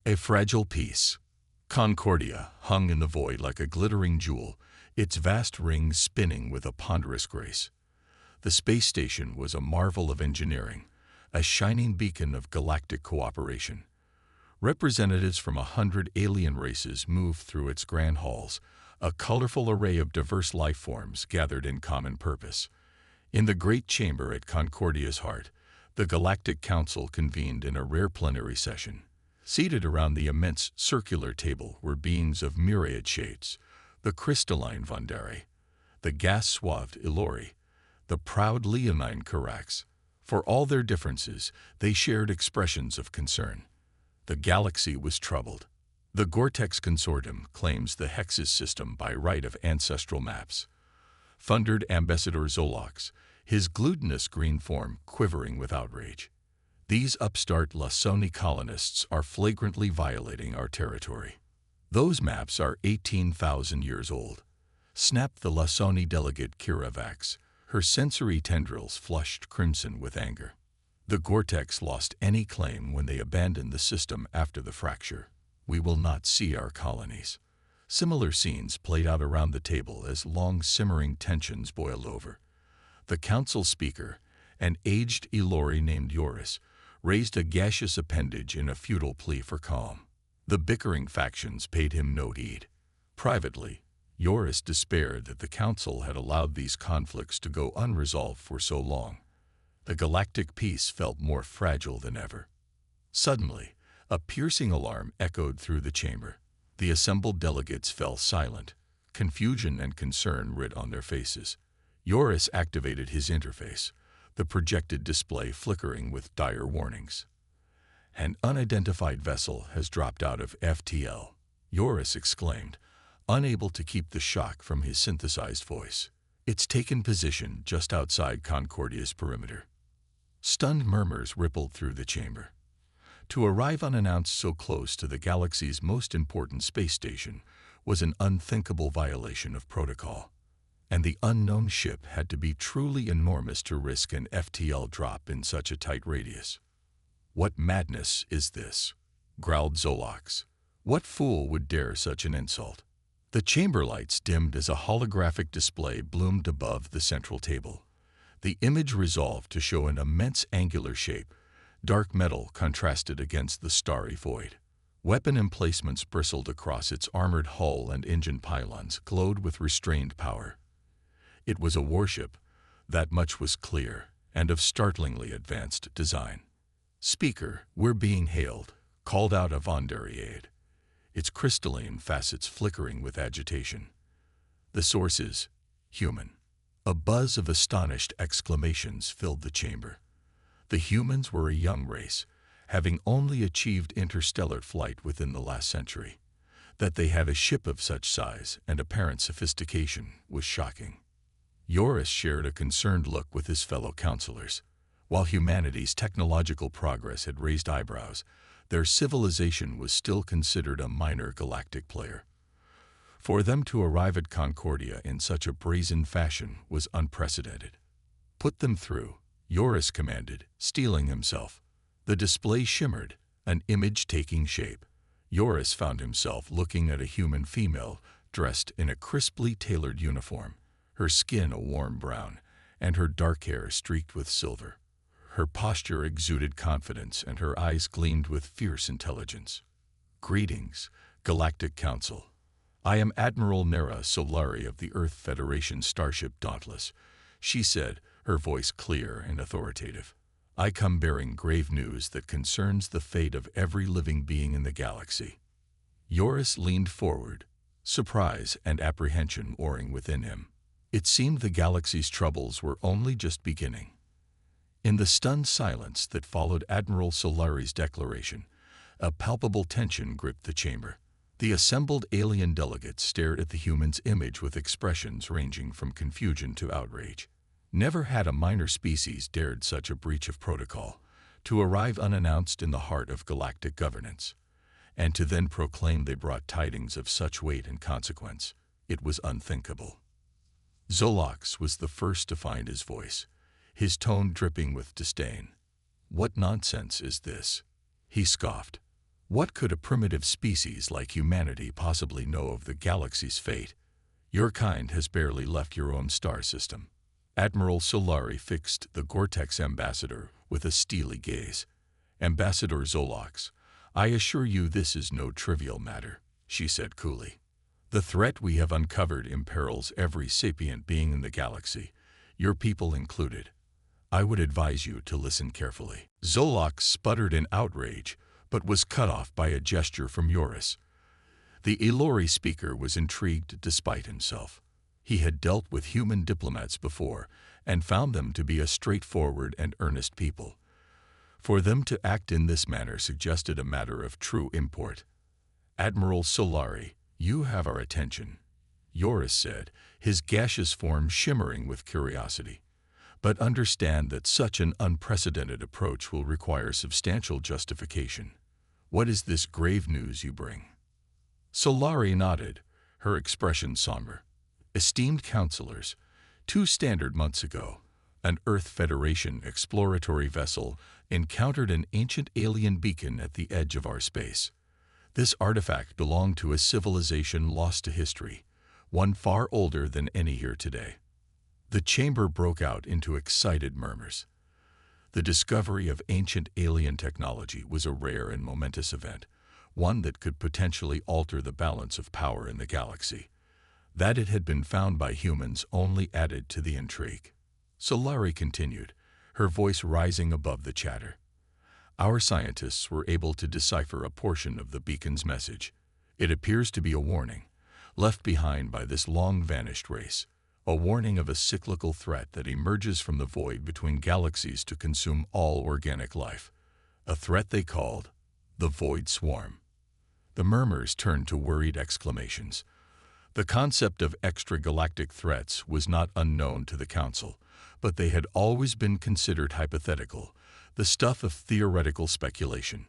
A fragile piece. Concordia hung in the void like a glittering jewel, its vast rings spinning with a ponderous grace. The space station was a marvel of engineering, a shining beacon of galactic cooperation. Representatives from 100 alien races moved through its grand halls, a colorful array of diverse life forms gathered in common purpose. In the great chamber at Concordia's heart, the Galactic Council convened in a rare plenary session. Seated around the immense circular table were beings of myriad shades: the crystalline Vandari, the gas-swathed Ilori, the proud leonine Karax. For all their differences, they shared expressions of concern. The galaxy was troubled. The Gortex Consortium claims the Hexes system by right of ancestral maps. Thundered Ambassador Zolox, his glutinous green form quivering with outrage. These upstart Lasoni colonists are flagrantly violating our territory. Those maps are 18,000 years old, snapped the Lasoni delegate Kiravax, her sensory tendrils flushed crimson with anger. The Gortex lost any claim when they abandoned the system after the fracture. We will not see our colonies. Similar scenes played out around the table as long simmering tensions boiled over. The council speaker, an aged Ilori named Yoris, raised a gaseous appendage in a futile plea for calm. The bickering factions paid him no heed. Privately, Yoris despaired that the council had allowed these conflicts to go unresolved for so long. The galactic peace felt more fragile than ever. Suddenly, a piercing alarm echoed through the chamber. The assembled delegates fell silent, confusion and concern writ on their faces. Yoris activated his interface, the projected display flickering with dire warnings. An unidentified vessel has dropped out of FTL, Yoris exclaimed, unable to keep the shock from his synthesized voice. It's taken position just outside Concordia's perimeter. Stunned murmurs rippled through the chamber. To arrive unannounced so close to the galaxy's most important space station was an unthinkable violation of protocol, and the unknown ship had to be truly enormous to risk an FTL drop in such a tight radius. "What madness is this?" growled Zolox. "What fool would dare such an insult?" The chamber lights dimmed as a holographic display bloomed above the central table. The image resolved to show an immense angular shape. Dark metal contrasted against the starry void. Weapon emplacements bristled across its armored hull, and engine pylons glowed with restrained power. It was a warship, that much was clear, and of startlingly advanced design. "Speaker, we're being hailed," called out a Vandari aide, its crystalline facets flickering with agitation. "The source is human." A buzz of astonished exclamations filled the chamber. The humans were a young race, having only achieved interstellar flight within the last century. That they had a ship of such size and apparent sophistication was shocking. Yoris shared a concerned look with his fellow counselors. While humanity's technological progress had raised eyebrows, their civilization was still considered a minor galactic player. For them to arrive at Concordia in such a brazen fashion was unprecedented. "Put them through," Yoris commanded, steeling himself. The display shimmered, an image taking shape. Yoris found himself looking at a human female dressed in a crisply tailored uniform, her skin a warm brown, and her dark hair streaked with silver. Her posture exuded confidence, and her eyes gleamed with fierce intelligence. "Greetings, Galactic Council. I am Admiral Nera Solari of the Earth Federation starship Dauntless," she said, her voice clear and authoritative. "I come bearing grave news that concerns the fate of every living being in the galaxy." Yoris leaned forward, surprise and apprehension warring within him. It seemed the galaxy's troubles were only just beginning. In the stunned silence that followed Admiral Solari's declaration, a palpable tension gripped the chamber. The assembled alien delegates stared at the human's image with expressions ranging from confusion to outrage. Never had a minor species dared such a breach of protocol, to arrive unannounced in the heart of galactic governance, and to then proclaim they brought tidings of such weight and consequence. It was unthinkable. Zolox was the first to find his voice, his tone dripping with disdain. "What nonsense is this?" he scoffed. What could a primitive species like humanity possibly know of the galaxy's fate? Your kind has barely left your own star system. Admiral Solari fixed the Gore-Tex ambassador with a steely gaze. Ambassador Zolox, I assure you this is no trivial matter, she said coolly. The threat we have uncovered imperils every sapient being in the galaxy, your people included. I would advise you to listen carefully. Zolox sputtered in outrage, but was cut off by a gesture from Yoris. The Ilori speaker was intrigued despite himself. He had dealt with human diplomats before and found them to be a straightforward and earnest people. For them to act in this manner suggested a matter of true import. Admiral Solari, you have our attention, Yoris said, his gaseous form shimmering with curiosity. But understand that such an unprecedented approach will require substantial justification. What is this grave news you bring? Solari nodded, her expression somber. Esteemed counselors, 2 standard months ago, an Earth Federation exploratory vessel encountered an ancient alien beacon at the edge of our space. This artifact belonged to a civilization lost to history, one far older than any here today. The chamber broke out into excited murmurs. The discovery of ancient alien technology was a rare and momentous event, one that could potentially alter the balance of power in the galaxy. That it had been found by humans only added to the intrigue. Solari continued, her voice rising above the chatter. Our scientists were able to decipher a portion of the beacon's message. It appears to be a warning, left behind by this long-vanished race. A warning of a cyclical threat that emerges from the void between galaxies to consume all organic life. A threat they called the Void Swarm. The murmurs turned to worried exclamations. The concept of extragalactic threats was not unknown to the Council, but they had always been considered hypothetical, the stuff of theoretical speculation.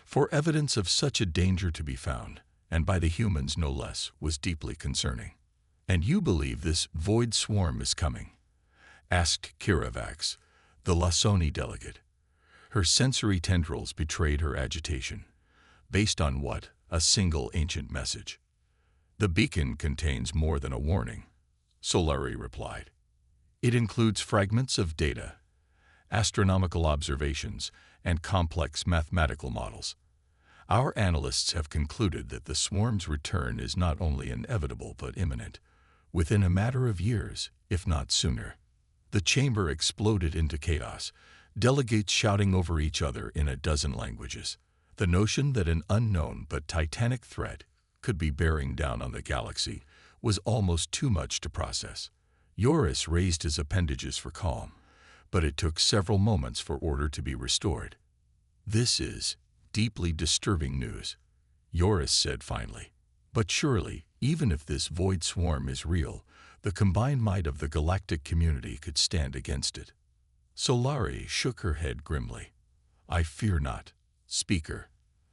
For evidence of such a danger to be found, and by the humans no less, was deeply concerning. And you believe this void swarm is coming? Asked Kiravax, the Lasoni delegate. Her sensory tendrils betrayed her agitation. Based on what? A single ancient message. The beacon contains more than a warning, Solari replied. It includes fragments of data, astronomical observations, and complex mathematical models. Our analysts have concluded that the swarm's return is not only inevitable but imminent. Within a matter of years, if not sooner. The chamber exploded into chaos, delegates shouting over each other in a dozen languages. The notion that an unknown but titanic threat could be bearing down on the galaxy was almost too much to process. Yoris raised his appendages for calm, but it took several moments for order to be restored. This is deeply disturbing news, Yoris said finally. But surely, even if this void swarm is real, the combined might of the galactic community could stand against it. Solari shook her head grimly. I fear not, Speaker.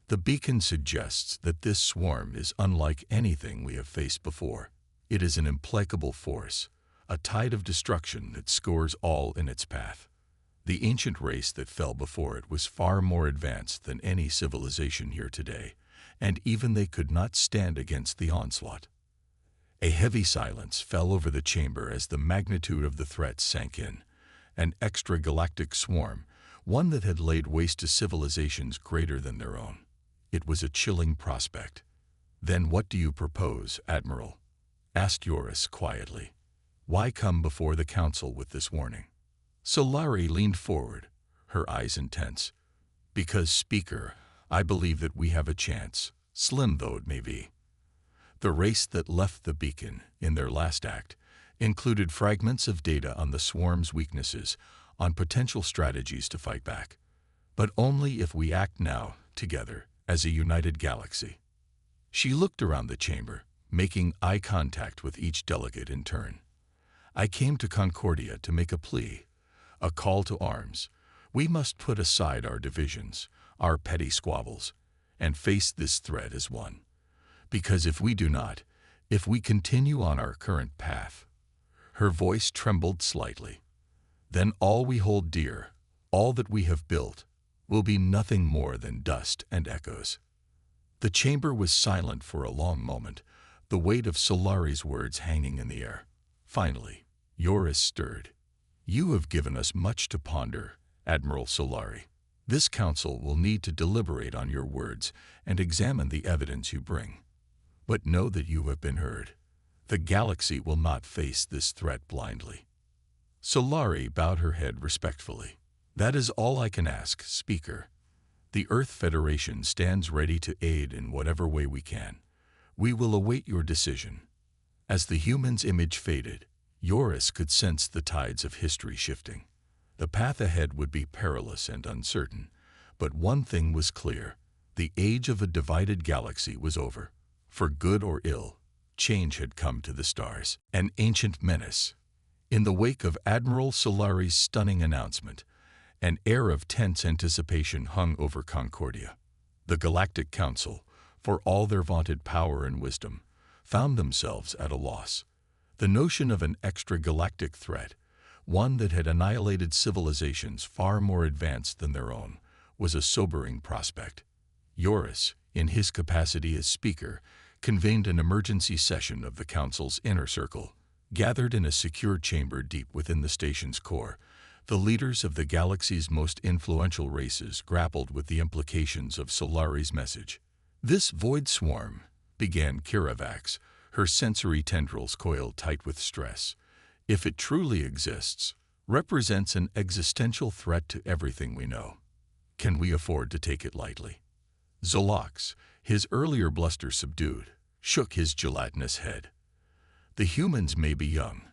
The beacon suggests that this swarm is unlike anything we have faced before. It is an implacable force, a tide of destruction that scores all in its path. The ancient race that fell before it was far more advanced than any civilization here today, and even they could not stand against the onslaught. A heavy silence fell over the chamber as the magnitude of the threat sank in. An extragalactic swarm, one that had laid waste to civilizations greater than their own. It was a chilling prospect. Then what do you propose, Admiral? Asked Yoris quietly. Why come before the Council with this warning? Solari leaned forward, her eyes intense. Because, Speaker, I believe that we have a chance, slim though it may be. The race that left the beacon, in their last act, included fragments of data on the swarm's weaknesses, on potential strategies to fight back. But only if we act now, together, as a united galaxy. She looked around the chamber, making eye contact with each delegate in turn. I came to Concordia to make a plea, a call to arms. We must put aside our divisions, our petty squabbles, and face this threat as one. Because if we do not, if we continue on our current path, her voice trembled slightly, then all we hold dear, all that we have built, will be nothing more than dust and echoes. The chamber was silent for a long moment, the weight of Solari's words hanging in the air. Finally, Joris stirred. "You have given us much to ponder, Admiral Solari. This council will need to deliberate on your words and examine the evidence you bring. But know that you have been heard. The galaxy will not face this threat blindly." Solari bowed her head respectfully. "That is all I can ask, Speaker. The Earth Federation stands ready to aid in whatever way we can. We will await your decision." As the human's image faded, Joris could sense the tides of history shifting. The path ahead would be perilous and uncertain, but one thing was clear: the age of a divided galaxy was over. For good or ill, change had come to the stars. An ancient menace. In the wake of Admiral Solari's stunning announcement, an air of tense anticipation hung over Concordia. The Galactic Council, for all their vaunted power and wisdom, found themselves at a loss. The notion of an extragalactic threat, one that had annihilated civilizations far more advanced than their own, was a sobering prospect. Joris, in his capacity as Speaker, convened an emergency session of the Council's inner circle. Gathered in a secure chamber deep within the station's core, the leaders of the galaxy's most influential races grappled with the implications of Solari's message. "This void swarm," began Kiravax, her sensory tendrils coiled tight with stress, "if it truly exists, represents an existential threat to everything we know. Can we afford to take it lightly?" Zolox, his earlier bluster subdued, shook his gelatinous head. "The humans may be young,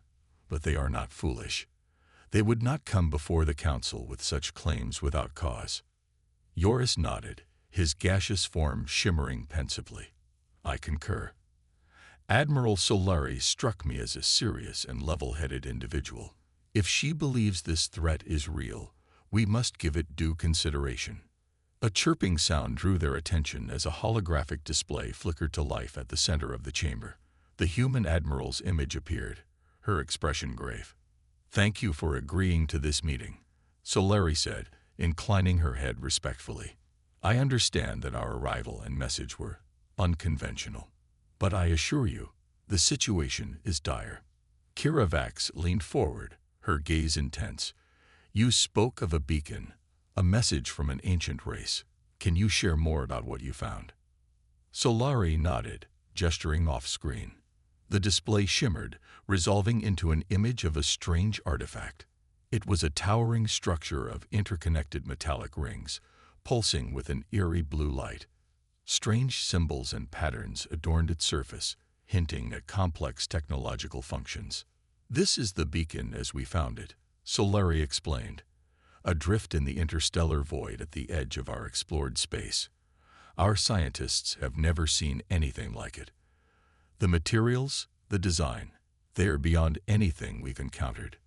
but they are not foolish. They would not come before the Council with such claims without cause." Joris nodded, his gaseous form shimmering pensively. "I concur. Admiral Solari struck me as a serious and level-headed individual. If she believes this threat is real, we must give it due consideration." A chirping sound drew their attention as a holographic display flickered to life at the center of the chamber. The human admiral's image appeared, her expression grave. "Thank you for agreeing to this meeting," Solari said, inclining her head respectfully. "I understand that our arrival and message were unconventional, but I assure you, the situation is dire." Kiravax leaned forward, her gaze intense. "You spoke of a beacon, a message from an ancient race. Can you share more about what you found?" Solari nodded, gesturing off-screen. The display shimmered, resolving into an image of a strange artifact. It was a towering structure of interconnected metallic rings, pulsing with an eerie blue light. Strange symbols and patterns adorned its surface, hinting at complex technological functions. "This is the beacon as we found it," Solari explained. "Adrift in the interstellar void at the edge of our explored space. Our scientists have never seen anything like it. The materials, the design, they are beyond anything we've encountered."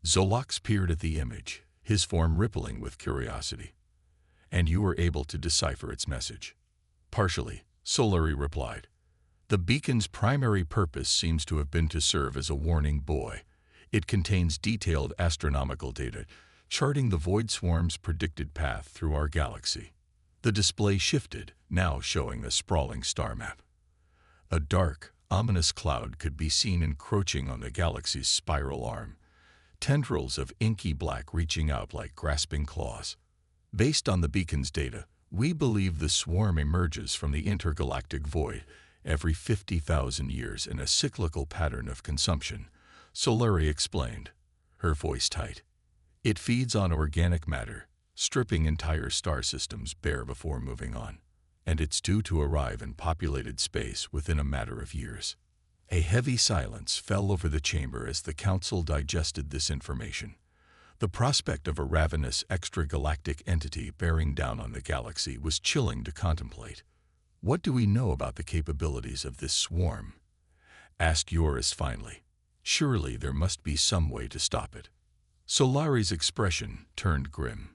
Zolox peered at the image, his form rippling with curiosity. "And you were able to decipher its message?" "Partially," Solari replied. "The beacon's primary purpose seems to have been to serve as a warning buoy. It contains detailed astronomical data, charting the void swarm's predicted path through our galaxy." The display shifted, now showing a sprawling star map. A dark, ominous cloud could be seen encroaching on the galaxy's spiral arm, tendrils of inky black reaching out like grasping claws. "Based on the beacon's data, we believe the swarm emerges from the intergalactic void every 50,000 years in a cyclical pattern of consumption," Solari explained, her voice tight. "It feeds on organic matter, stripping entire star systems bare before moving on. And it's due to arrive in populated space within a matter of years." A heavy silence fell over the chamber as the Council digested this information. The prospect of a ravenous extragalactic entity bearing down on the galaxy was chilling to contemplate. "What do we know about the capabilities of this swarm?" asked Joris finally. "Surely there must be some way to stop it." Solari's expression turned grim.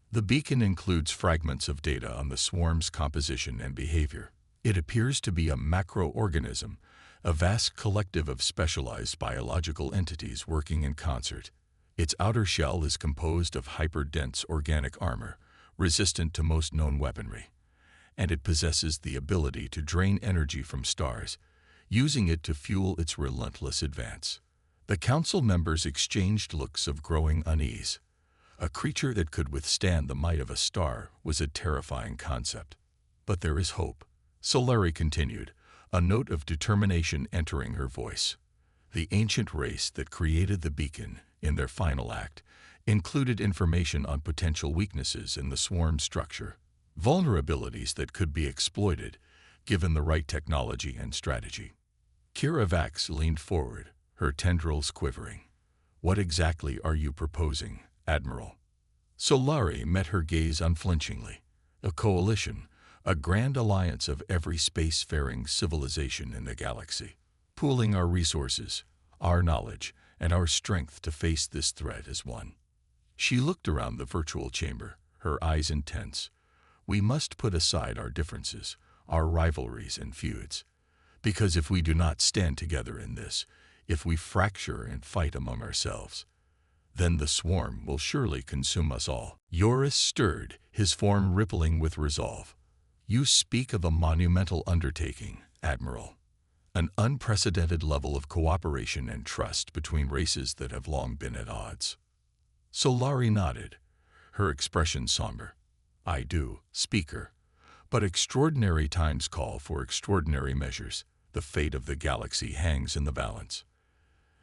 "The beacon includes fragments of data on the swarm's composition and behavior. It appears to be a macroorganism, a vast collective of specialized biological entities working in concert. Its outer shell is composed of hyper-dense organic armor, resistant to most known weaponry. and it possesses the ability to drain energy from stars, using it to fuel its relentless advance. The council members exchanged looks of growing unease. A creature that could withstand the might of a star was a terrifying concept. But there is hope. Solari continued, a note of determination entering her voice. The ancient race that created the beacon, in their final act, included information on potential weaknesses in the swarm structure, vulnerabilities that could be exploited, given the right technology and strategy. Kira Vax leaned forward, her tendrils quivering. What exactly are you proposing, Admiral? Solari met her gaze unflinchingly. A coalition, a grand alliance of every spacefaring civilization in the galaxy, pooling our resources, our knowledge, and our strength to face this threat as one. She looked around the virtual chamber, her eyes intense. We must put aside our differences, our rivalries and feuds. Because if we do not stand together in this, if we fracture and fight among ourselves, then the swarm will surely consume us all. Yoris stirred, his form rippling with resolve. You speak of a monumental undertaking, Admiral. An unprecedented level of cooperation and trust between races that have long been at odds. Solari nodded, her expression somber. I do, Speaker. But extraordinary times call for extraordinary measures. The fate of the galaxy hangs in the balance.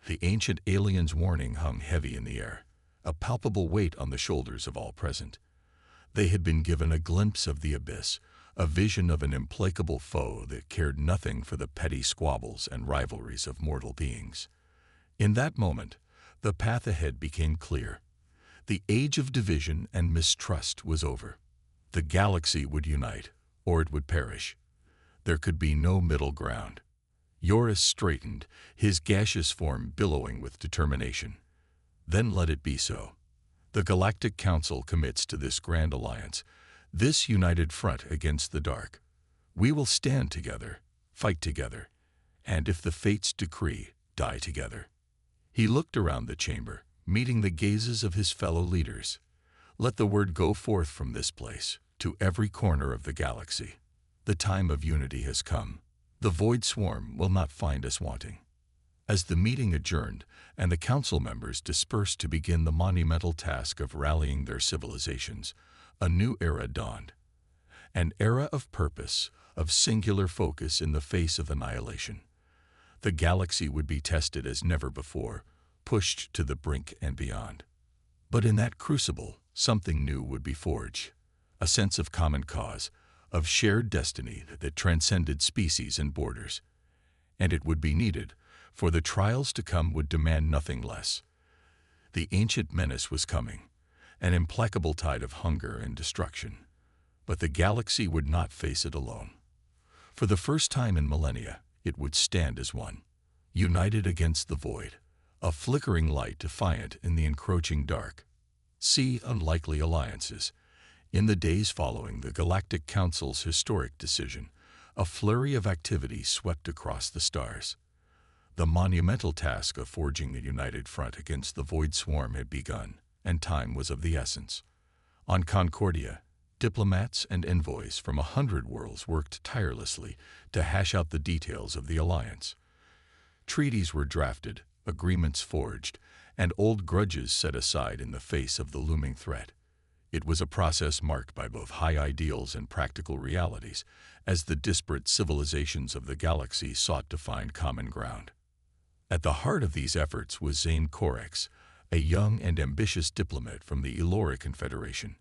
The ancient alien's warning hung heavy in the air, a palpable weight on the shoulders of all present. They had been given a glimpse of the abyss, a vision of an implacable foe that cared nothing for the petty squabbles and rivalries of mortal beings. In that moment, the path ahead became clear. The age of division and mistrust was over. The galaxy would unite, or it would perish. There could be no middle ground. Yoris straightened, his gaseous form billowing with determination. Then let it be so. The Galactic Council commits to this grand alliance, this united front against the dark. We will stand together, fight together, and if the fates decree, die together. He looked around the chamber, meeting the gazes of his fellow leaders. Let the word go forth from this place, to every corner of the galaxy. The time of unity has come. The void swarm will not find us wanting. As the meeting adjourned and the council members dispersed to begin the monumental task of rallying their civilizations, a new era dawned. An era of purpose, of singular focus in the face of annihilation. The galaxy would be tested as never before, pushed to the brink and beyond. But in that crucible, something new would be forged. A sense of common cause, of shared destiny that transcended species and borders. And it would be needed, for the trials to come would demand nothing less. The ancient menace was coming, an implacable tide of hunger and destruction. But the galaxy would not face it alone. For the first time in millennia, it would stand as one, united against the void, a flickering light defiant in the encroaching dark. See unlikely alliances. In the days following the Galactic Council's historic decision, a flurry of activity swept across the stars. The monumental task of forging a united front against the void swarm had begun, and time was of the essence. On Concordia, diplomats and envoys from 100 worlds worked tirelessly to hash out the details of the alliance. Treaties were drafted, agreements forged, and old grudges set aside in the face of the looming threat. It was a process marked by both high ideals and practical realities, as the disparate civilizations of the galaxy sought to find common ground. At the heart of these efforts was Zane Korex, a young and ambitious diplomat from the Elora Confederation.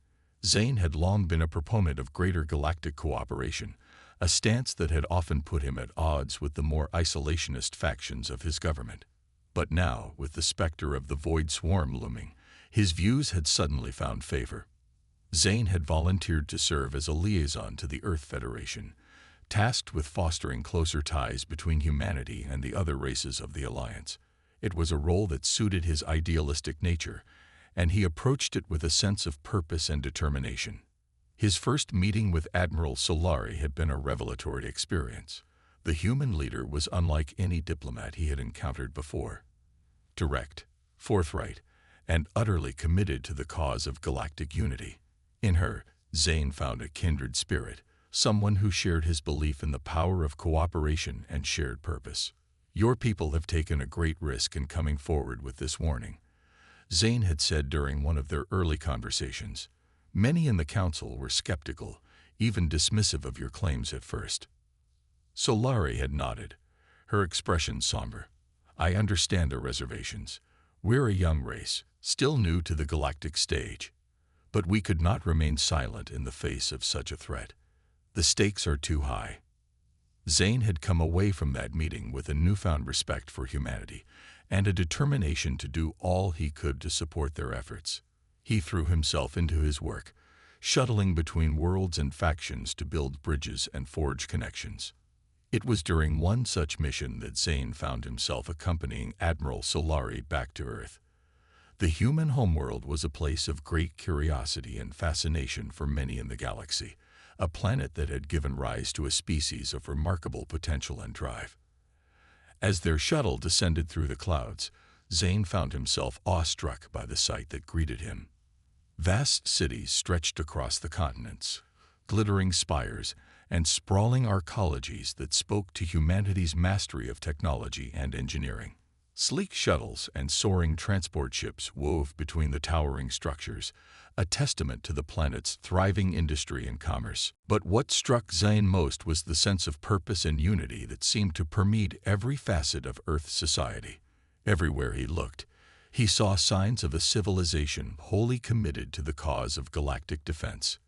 Zane had long been a proponent of greater galactic cooperation, a stance that had often put him at odds with the more isolationist factions of his government. But now, with the specter of the void swarm looming, his views had suddenly found favor. Zane had volunteered to serve as a liaison to the Earth Federation, tasked with fostering closer ties between humanity and the other races of the Alliance. It was a role that suited his idealistic nature, and he approached it with a sense of purpose and determination. His first meeting with Admiral Solari had been a revelatory experience. The human leader was unlike any diplomat he had encountered before. Direct, forthright, and utterly committed to the cause of galactic unity. In her, Zane found a kindred spirit, someone who shared his belief in the power of cooperation and shared purpose. Your people have taken a great risk in coming forward with this warning, Zane had said during one of their early conversations. Many in the council were skeptical, even dismissive of your claims at first. Solari had nodded, her expression somber. I understand their reservations. We're a young race, still new to the galactic stage. But we could not remain silent in the face of such a threat. The stakes are too high. Zane had come away from that meeting with a newfound respect for humanity and a determination to do all he could to support their efforts. He threw himself into his work, shuttling between worlds and factions to build bridges and forge connections. It was during one such mission that Zane found himself accompanying Admiral Solari back to Earth. The human homeworld was a place of great curiosity and fascination for many in the galaxy, a planet that had given rise to a species of remarkable potential and drive. As their shuttle descended through the clouds, Zane found himself awestruck by the sight that greeted him. Vast cities stretched across the continents, glittering spires and sprawling arcologies that spoke to humanity's mastery of technology and engineering. Sleek shuttles and soaring transport ships wove between the towering structures, a testament to the planet's thriving industry and commerce. But what struck Zane most was the sense of purpose and unity that seemed to permeate every facet of Earth society. Everywhere he looked, he saw signs of a civilization wholly committed to the cause of galactic defense.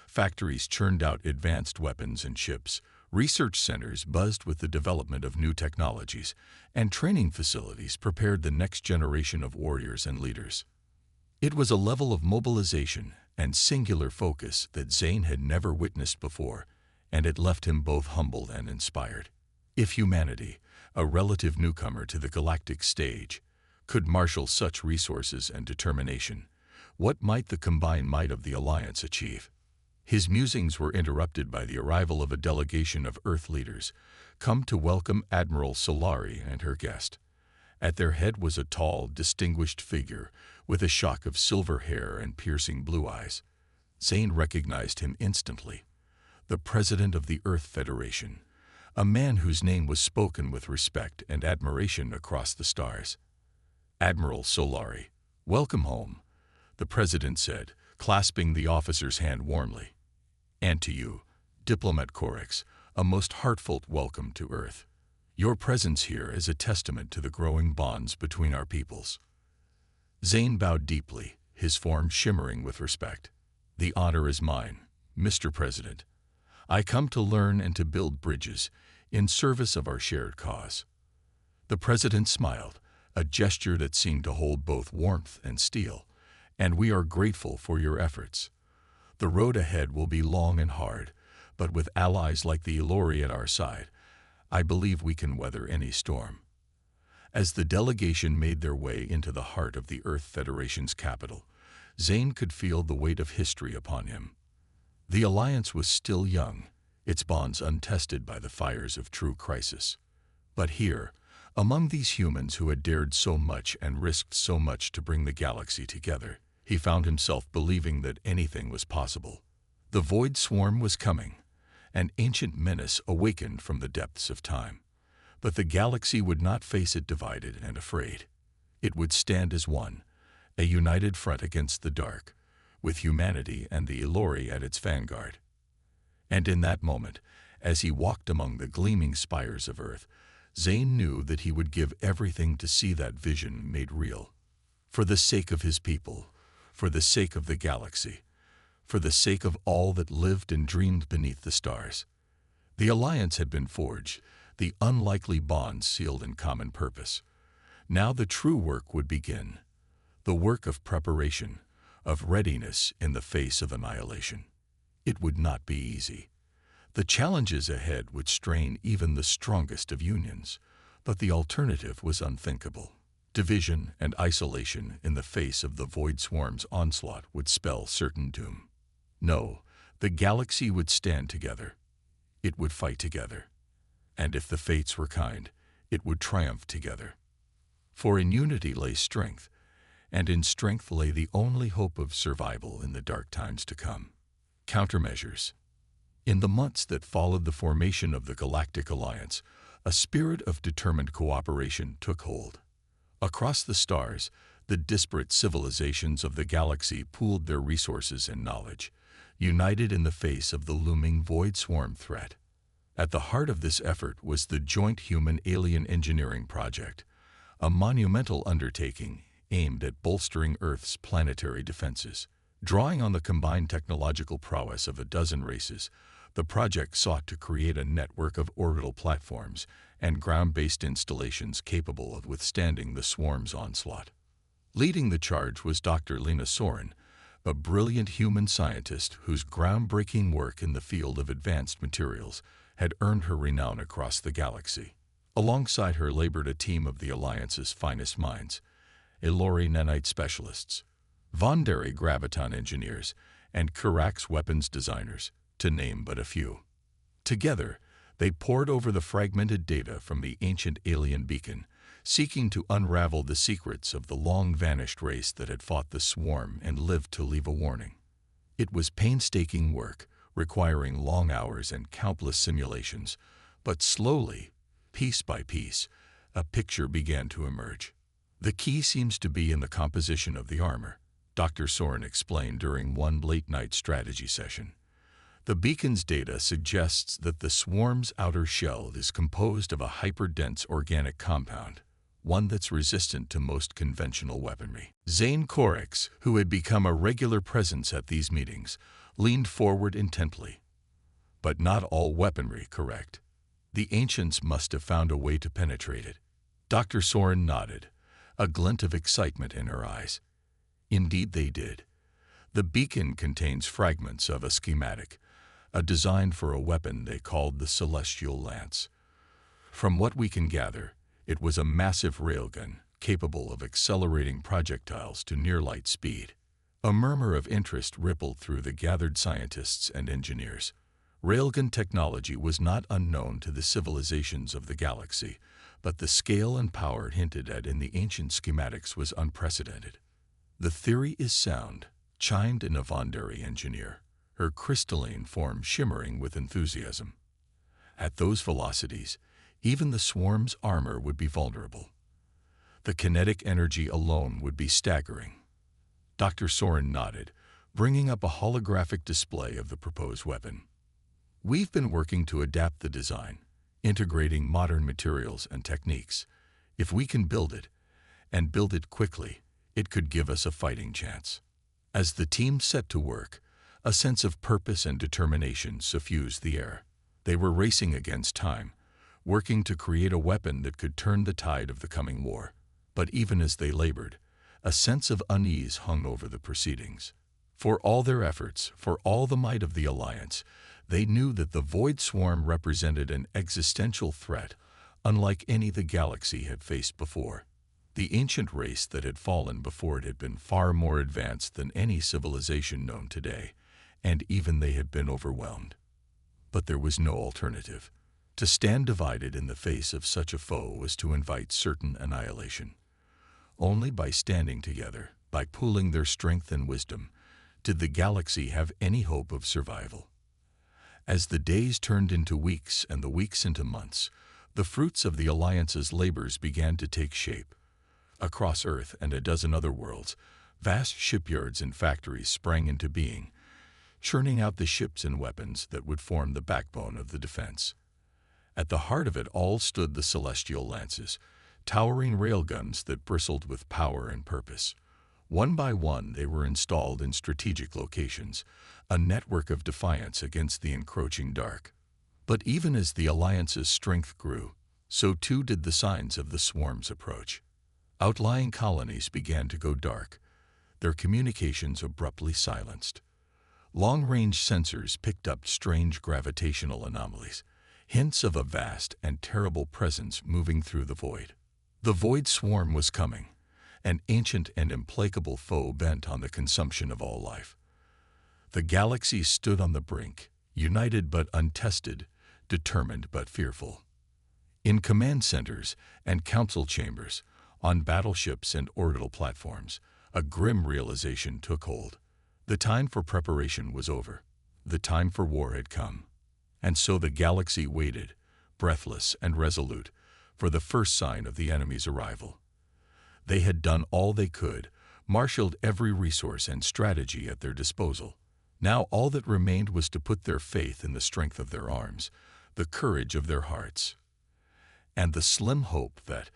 Factories churned out advanced weapons and ships, research centers buzzed with the development of new technologies, and training facilities prepared the next generation of warriors and leaders. It was a level of mobilization and singular focus that Zane had never witnessed before, and it left him both humbled and inspired. If humanity, a relative newcomer to the galactic stage, could marshal such resources and determination, what might the combined might of the Alliance achieve? His musings were interrupted by the arrival of a delegation of Earth leaders, come to welcome Admiral Solari and her guest. At their head was a tall, distinguished figure with a shock of silver hair and piercing blue eyes. Zane recognized him instantly. The President of the Earth Federation, a man whose name was spoken with respect and admiration across the stars. Admiral Solari, welcome home, the President said, clasping the officer's hand warmly. And to you, Diplomat Korix, a most heartfelt welcome to Earth. Your presence here is a testament to the growing bonds between our peoples. Zane bowed deeply, his form shimmering with respect. The honor is mine, Mr. President. I come to learn and to build bridges in service of our shared cause. The President smiled, a gesture that seemed to hold both warmth and steel, and we are grateful for your efforts. The road ahead will be long and hard, but with allies like the Ilori at our side, I believe we can weather any storm. As the delegation made their way into the heart of the Earth Federation's capital, Zane could feel the weight of history upon him. The Alliance was still young, its bonds untested by the fires of true crisis. But here, among these humans who had dared so much and risked so much to bring the galaxy together, he found himself believing that anything was possible. The Void Swarm was coming, an ancient menace awakened from the depths of time. But the galaxy would not face it divided and afraid. It would stand as one, a united front against the dark, with humanity and the Ilori at its vanguard. And in that moment, as he walked among the gleaming spires of Earth, Zane knew that he would give everything to see that vision made real. For the sake of his people, for the sake of the galaxy, for the sake of all that lived and dreamed beneath the stars. The alliance had been forged, the unlikely bonds sealed in common purpose. Now the true work would begin, the work of preparation, of readiness in the face of annihilation. It would not be easy. The challenges ahead would strain even the strongest of unions, but the alternative was unthinkable. Division and isolation in the face of the Void Swarm's onslaught would spell certain doom. No, the galaxy would stand together. It would fight together. And if the fates were kind, it would triumph together. For in unity lay strength, and in strength lay the only hope of survival in the dark times to come. Countermeasures. In the months that followed the formation of the Galactic Alliance, a spirit of determined cooperation took hold. Across the stars, the disparate civilizations of the galaxy pooled their resources and knowledge, united in the face of the looming Void Swarm threat. At the heart of this effort was the Joint Human-Alien Engineering Project, a monumental undertaking aimed at bolstering Earth's planetary defenses. Drawing on the combined technological prowess of a dozen races, the project sought to create a network of orbital platforms and ground-based installations capable of withstanding the swarm's onslaught. Leading the charge was Dr. Lena Soren, a brilliant human scientist whose groundbreaking work in the field of advanced materials had earned her renown across the galaxy. Alongside her labored a team of the Alliance's finest minds, Elori nanite specialists, Vondari graviton engineers, and Kirax weapons designers, to name but a few. Together, they pored over the fragmented data from the ancient alien beacon, seeking to unravel the secrets of the long-vanished race that had fought the swarm and lived to leave a warning. It was painstaking work, requiring long hours and countless simulations, but slowly, piece by piece, a picture began to emerge. The key seems to be in the composition of the armor, Dr. Soren explained during one late-night strategy session. The beacon's data suggests that the swarm's outer shell is composed of a hyperdense organic compound, one that's resistant to most conventional weaponry. Zane Korix, who had become a regular presence at these meetings, leaned forward intently. But not all weaponry, correct? The ancients must have found a way to penetrate it. Dr. Soren nodded, a glint of excitement in her eyes. Indeed they did. The beacon contains fragments of a schematic, a design for a weapon they called the Celestial Lance. From what we can gather, it was a massive railgun capable of accelerating projectiles to near-light speed. A murmur of interest rippled through the gathered scientists and engineers. Railgun technology was not unknown to the civilizations of the galaxy, but the scale and power hinted at in the ancient schematics was unprecedented. "The theory is sound," chimed in a Vondari engineer, her crystalline form shimmering with enthusiasm. At those velocities, even the swarm's armor would be vulnerable. The kinetic energy alone would be staggering. Dr. Soren nodded, bringing up a holographic display of the proposed weapon. "We've been working to adapt the design, integrating modern materials and techniques. If we can build it, and build it quickly, it could give us a fighting chance." As the team set to work, a sense of purpose and determination suffused the air. They were racing against time, working to create a weapon that could turn the tide of the coming war. But even as they labored, a sense of unease hung over the proceedings. For all their efforts, for all the might of the Alliance, they knew that the Void Swarm represented an existential threat unlike any the galaxy had faced before. The ancient race that had fallen before it had been far more advanced than any civilization known today, and even they had been overwhelmed. But there was no alternative. To stand divided in the face of such a foe was to invite certain annihilation. Only by standing together, by pooling their strength and wisdom, did the galaxy have any hope of survival. As the days turned into weeks and the weeks into months, the fruits of the Alliance's labors began to take shape. Across Earth and a dozen other worlds, vast shipyards and factories sprang into being, churning out the ships and weapons that would form the backbone of the defense. At the heart of it all stood the Celestial Lances, towering railguns that bristled with power and purpose. One by one they were installed in strategic locations, a network of defiance against the encroaching dark. But even as the Alliance's strength grew, so too did the signs of the swarm's approach. Outlying colonies began to go dark, their communications abruptly silenced. Long-range sensors picked up strange gravitational anomalies, hints of a vast and terrible presence moving through the void. The Void Swarm was coming, an ancient and implacable foe bent on the consumption of all life. The galaxy stood on the brink, united but untested, determined but fearful. In command centers and council chambers, on battleships and orbital platforms, a grim realization took hold. The time for preparation was over. The time for war had come. And so the galaxy waited, breathless and resolute, for the first sign of the enemy's arrival. They had done all they could, marshaled every resource and strategy at their disposal. Now all that remained was to put their faith in the strength of their arms, the courage of their hearts, and the slim hope that,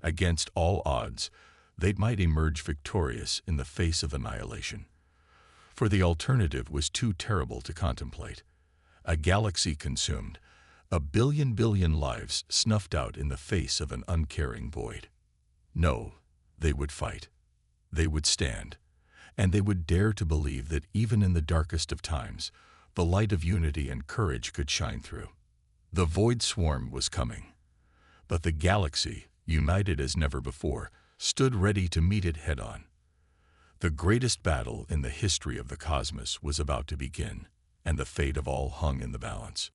against all odds, they might emerge victorious in the face of annihilation. For the alternative was too terrible to contemplate. A galaxy consumed, a billion lives snuffed out in the face of an uncaring void. No, they would fight. They would stand. And they would dare to believe that even in the darkest of times, the light of unity and courage could shine through. The void swarm was coming. But the galaxy, united as never before, stood ready to meet it head-on. The greatest battle in the history of the cosmos was about to begin, and the fate of all hung in the balance.